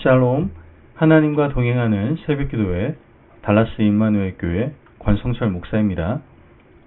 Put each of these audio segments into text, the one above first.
샬롬, 하나님과 동행하는 새벽기도회 달라스 임마누엘 교회 권성철 목사입니다.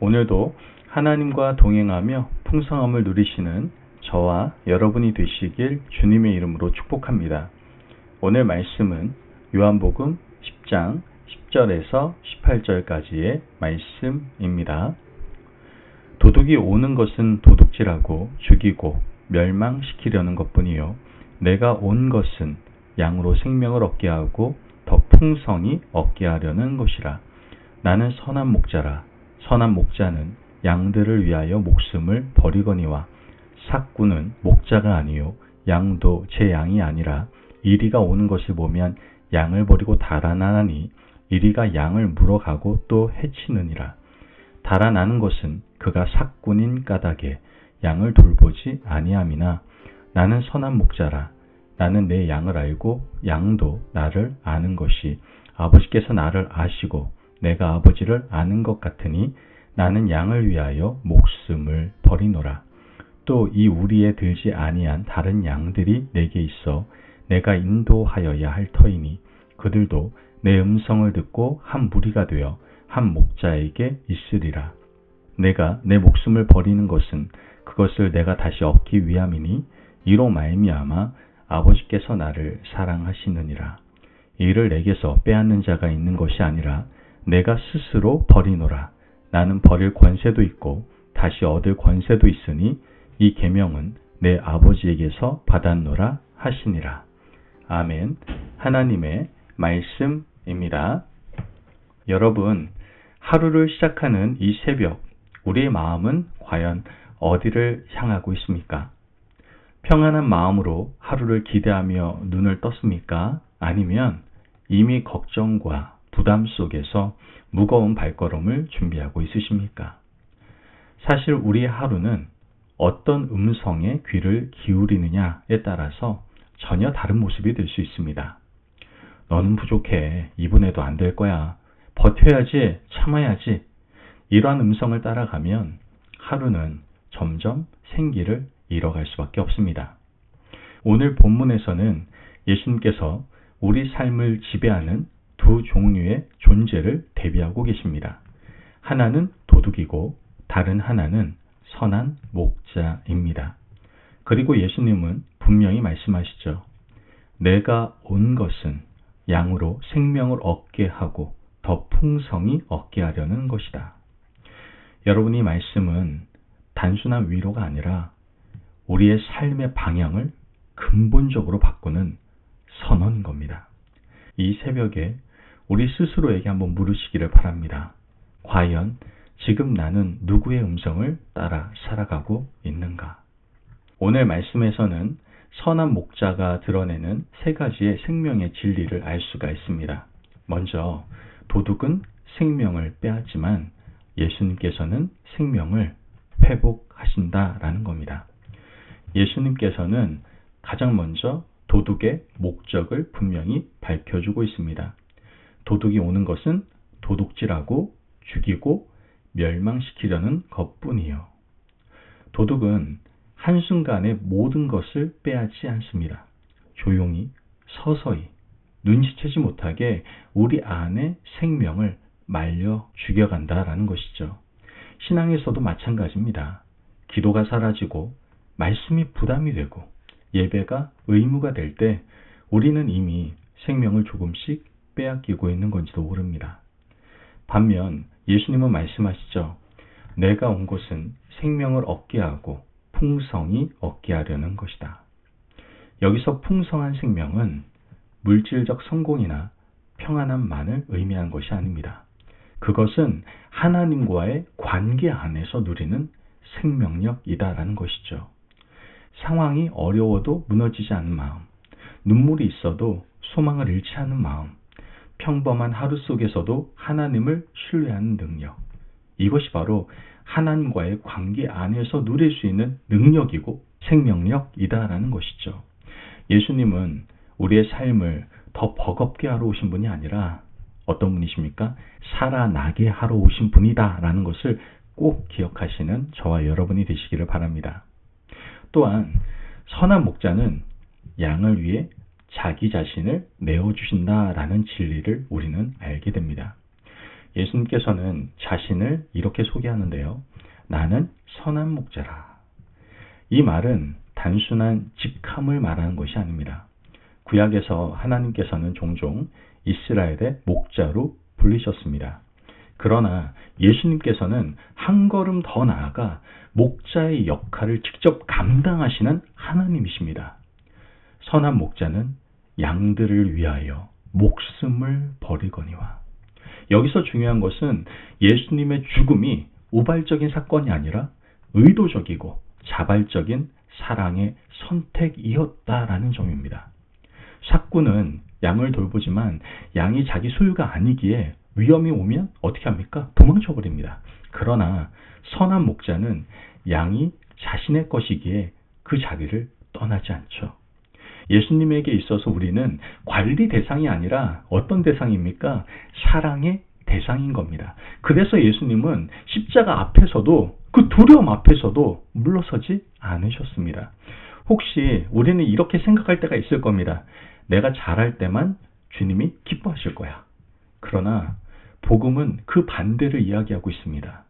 오늘도 하나님과 동행하며 풍성함을 누리시는 저와 여러분이 되시길 주님의 이름으로 축복합니다. 오늘 말씀은 요한복음 10장 10절에서 18절까지의 말씀입니다. 도둑이 오는 것은 도둑질하고 죽이고 멸망시키려는 것뿐이요 내가 온 것은 양으로 생명을 얻게 하고 더 풍성히 얻게 하려는 것이라. 나는 선한 목자라. 선한 목자는 양들을 위하여 목숨을 버리거니와 삭구는 목자가 아니요 양도 제 양이 아니라 이리가 오는 것을 보면 양을 버리고 달아나니 이리가 양을 물어가고 또 해치느니라. 달아나는 것은 그가 삭군인 까닭에 양을 돌보지 아니함이나 나는 선한 목자라. 나는 내 양을 알고 양도 나를 아는 것이 아버지께서 나를 아시고 내가 아버지를 아는 것 같으니 나는 양을 위하여 목숨을 버리노라. 또 이 우리에 들지 아니한 다른 양들이 내게 있어 내가 인도하여야 할 터이니 그들도 내 음성을 듣고 한 무리가 되어 한 목자에게 있으리라. 내가 내 목숨을 버리는 것은 그것을 내가 다시 얻기 위함이니 이로 말미암아 아버지께서 나를 사랑하시느니라. 이를 내게서 빼앗는 자가 있는 것이 아니라 내가 스스로 버리노라. 나는 버릴 권세도 있고 다시 얻을 권세도 있으니 이 계명은 내 아버지에게서 받았노라 하시니라. 아멘. 하나님의 말씀입니다. 여러분, 하루를 시작하는 이 새벽, 우리의 마음은 과연 어디를 향하고 있습니까? 평안한 마음으로 하루를 기대하며 눈을 떴습니까? 아니면 이미 걱정과 부담 속에서 무거운 발걸음을 준비하고 있으십니까? 사실 우리의 하루는 어떤 음성에 귀를 기울이느냐에 따라서 전혀 다른 모습이 될 수 있습니다. 너는 부족해. 이번에도 안 될 거야. 버텨야지. 참아야지. 이러한 음성을 따라가면 하루는 점점 생기를 잃어갈 수밖에 없습니다. 오늘 본문에서는 예수님께서 우리 삶을 지배하는 두 종류의 존재를 대비하고 계십니다. 하나는 도둑이고 다른 하나는 선한 목자입니다. 그리고 예수님은 분명히 말씀하시죠. 내가 온 것은 양으로 생명을 얻게 하고 더 풍성히 얻게 하려는 것이다. 여러분, 이 말씀은 단순한 위로가 아니라 우리의 삶의 방향을 근본적으로 바꾸는 선언인 겁니다. 이 새벽에 우리 스스로에게 한번 물으시기를 바랍니다. 과연 지금 나는 누구의 음성을 따라 살아가고 있는가? 오늘 말씀에서는 선한 목자가 드러내는 세 가지의 생명의 진리를 알 수가 있습니다. 먼저 도둑은 생명을 빼앗지만 예수님께서는 생명을 회복하신다라는 겁니다. 예수님께서는 가장 먼저 도둑의 목적을 분명히 밝혀주고 있습니다. 도둑이 오는 것은 도둑질하고 죽이고 멸망시키려는 것뿐이요. 도둑은 한순간에 모든 것을 빼앗지 않습니다. 조용히 서서히 눈치채지 못하게 우리 안에 생명을 말려 죽여간다라는 것이죠. 신앙에서도 마찬가지입니다. 기도가 사라지고 말씀이 부담이 되고 예배가 의무가 될 때 우리는 이미 생명을 조금씩 빼앗기고 있는 건지도 모릅니다. 반면 예수님은 말씀하시죠. 내가 온 것은 생명을 얻게 하고 풍성히 얻게 하려는 것이다. 여기서 풍성한 생명은 물질적 성공이나 평안함만을 의미한 것이 아닙니다. 그것은 하나님과의 관계 안에서 누리는 생명력이다라는 것이죠. 상황이 어려워도 무너지지 않는 마음, 눈물이 있어도 소망을 잃지 않는 마음, 평범한 하루 속에서도 하나님을 신뢰하는 능력, 이것이 바로 하나님과의 관계 안에서 누릴 수 있는 능력이고 생명력이다라는 것이죠. 예수님은 우리의 삶을 더 버겁게 하러 오신 분이 아니라 어떤 분이십니까? 살아나게 하러 오신 분이다라는 것을 꼭 기억하시는 저와 여러분이 되시기를 바랍니다. 또한 선한 목자는 양을 위해 자기 자신을 내어주신다라는 진리를 우리는 알게 됩니다. 예수님께서는 자신을 이렇게 소개하는데요. 나는 선한 목자라. 이 말은 단순한 직함을 말하는 것이 아닙니다. 구약에서 하나님께서는 종종 이스라엘의 목자로 불리셨습니다. 그러나 예수님께서는 한 걸음 더 나아가 목자의 역할을 직접 감당하시는 하나님이십니다. 선한 목자는 양들을 위하여 목숨을 버리거니와. 여기서 중요한 것은 예수님의 죽음이 우발적인 사건이 아니라 의도적이고 자발적인 사랑의 선택이었다라는 점입니다. 삭구는 양을 돌보지만 양이 자기 소유가 아니기에 위험이 오면 어떻게 합니까? 도망쳐 버립니다. 그러나 선한 목자는 양이 자신의 것이기에 그 자리를 떠나지 않죠. 예수님에게 있어서 우리는 관리 대상이 아니라 어떤 대상입니까? 사랑의 대상인 겁니다. 그래서 예수님은 십자가 앞에서도 그 두려움 앞에서도 물러서지 않으셨습니다. 혹시 우리는 이렇게 생각할 때가 있을 겁니다. 내가 잘할 때만 주님이 기뻐하실 거야. 그러나 복음은 그 반대를 이야기하고 있습니다.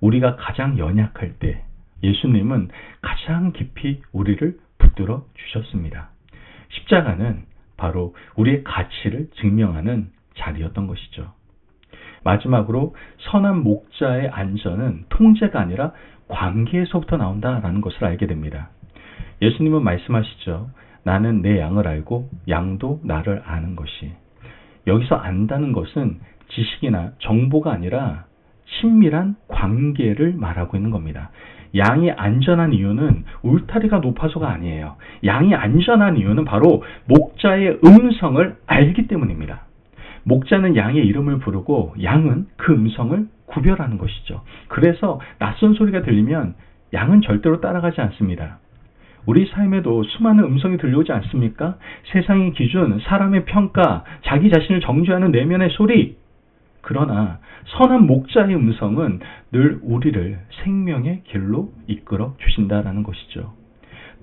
우리가 가장 연약할 때 예수님은 가장 깊이 우리를 붙들어 주셨습니다. 십자가는 바로 우리의 가치를 증명하는 자리였던 것이죠. 마지막으로 선한 목자의 안전은 통제가 아니라 관계에서부터 나온다라는 것을 알게 됩니다. 예수님은 말씀하시죠. 나는 내 양을 알고 양도 나를 아는 것이. 여기서 안다는 것은 지식이나 정보가 아니라 친밀한 관계를 말하고 있는 겁니다. 양이 안전한 이유는 울타리가 높아서가 아니에요. 양이 안전한 이유는 바로 목자의 음성을 알기 때문입니다. 목자는 양의 이름을 부르고 양은 그 음성을 구별하는 것이죠. 그래서 낯선 소리가 들리면 양은 절대로 따라가지 않습니다. 우리 삶에도 수많은 음성이 들려오지 않습니까? 세상의 기준, 사람의 평가, 자기 자신을 정죄하는 내면의 소리. 그러나 선한 목자의 음성은 늘 우리를 생명의 길로 이끌어 주신다라는 것이죠.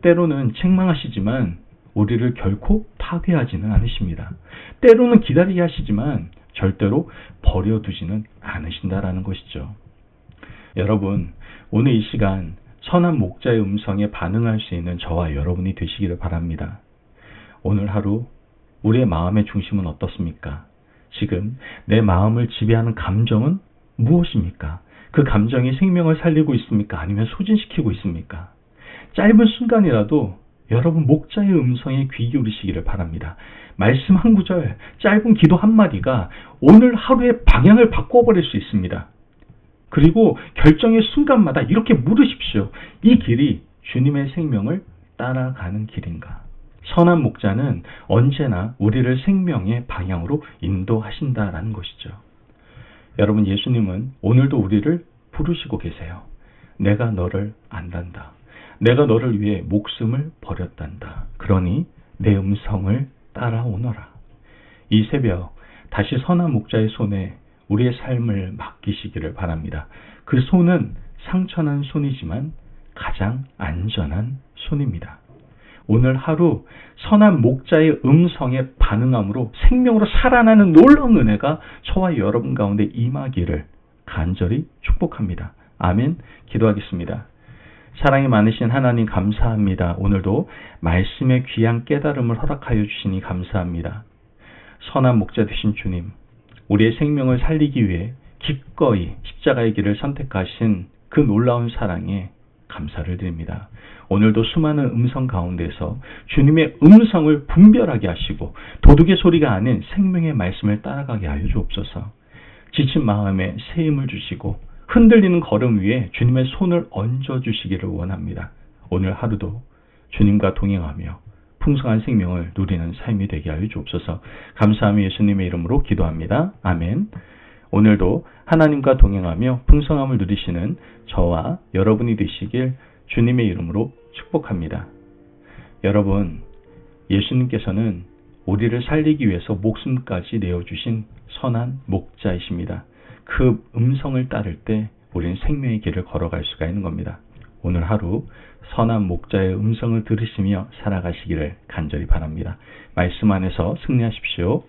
때로는 책망하시지만 우리를 결코 파괴하지는 않으십니다. 때로는 기다리게 하시지만 절대로 버려두지는 않으신다라는 것이죠. 여러분, 오늘 이 시간 선한 목자의 음성에 반응할 수 있는 저와 여러분이 되시기를 바랍니다. 오늘 하루 우리의 마음의 중심은 어떻습니까? 지금 내 마음을 지배하는 감정은 무엇입니까? 그 감정이 생명을 살리고 있습니까? 아니면 소진시키고 있습니까? 짧은 순간이라도 여러분 목자의 음성에 귀 기울이시기를 바랍니다. 말씀 한 구절, 짧은 기도 한마디가 오늘 하루의 방향을 바꿔버릴 수 있습니다. 그리고 결정의 순간마다 이렇게 물으십시오. 이 길이 주님의 생명을 따라가는 길인가? 선한 목자는 언제나 우리를 생명의 방향으로 인도하신다라는 것이죠. 여러분, 예수님은 오늘도 우리를 부르시고 계세요. 내가 너를 안단다. 내가 너를 위해 목숨을 버렸단다. 그러니 내 음성을 따라오너라. 이 새벽 다시 선한 목자의 손에 우리의 삶을 맡기시기를 바랍니다. 그 손은 상처난 손이지만 가장 안전한 손입니다. 오늘 하루 선한 목자의 음성에 반응함으로 생명으로 살아나는 놀라운 은혜가 저와 여러분 가운데 임하기를 간절히 축복합니다. 아멘. 기도하겠습니다. 사랑이 많으신 하나님 감사합니다. 오늘도 말씀의 귀한 깨달음을 허락하여 주시니 감사합니다. 선한 목자 되신 주님, 우리의 생명을 살리기 위해 기꺼이 십자가의 길을 선택하신 그 놀라운 사랑에 감사를 드립니다. 오늘도 수많은 음성 가운데서 주님의 음성을 분별하게 하시고 도둑의 소리가 아닌 생명의 말씀을 따라가게 하여 주옵소서. 지친 마음에 새 힘을 주시고 흔들리는 걸음 위에 주님의 손을 얹어주시기를 원합니다. 오늘 하루도 주님과 동행하며 풍성한 생명을 누리는 삶이 되게 하여 주옵소서. 감사하며 예수님의 이름으로 기도합니다. 아멘. 오늘도 하나님과 동행하며 풍성함을 누리시는 저와 여러분이 되시길 주님의 이름으로 축복합니다. 여러분, 예수님께서는 우리를 살리기 위해서 목숨까지 내어주신 선한 목자이십니다. 그 음성을 따를 때 우리는 생명의 길을 걸어갈 수가 있는 겁니다. 오늘 하루 선한 목자의 음성을 들으시며 살아가시기를 간절히 바랍니다. 말씀 안에서 승리하십시오.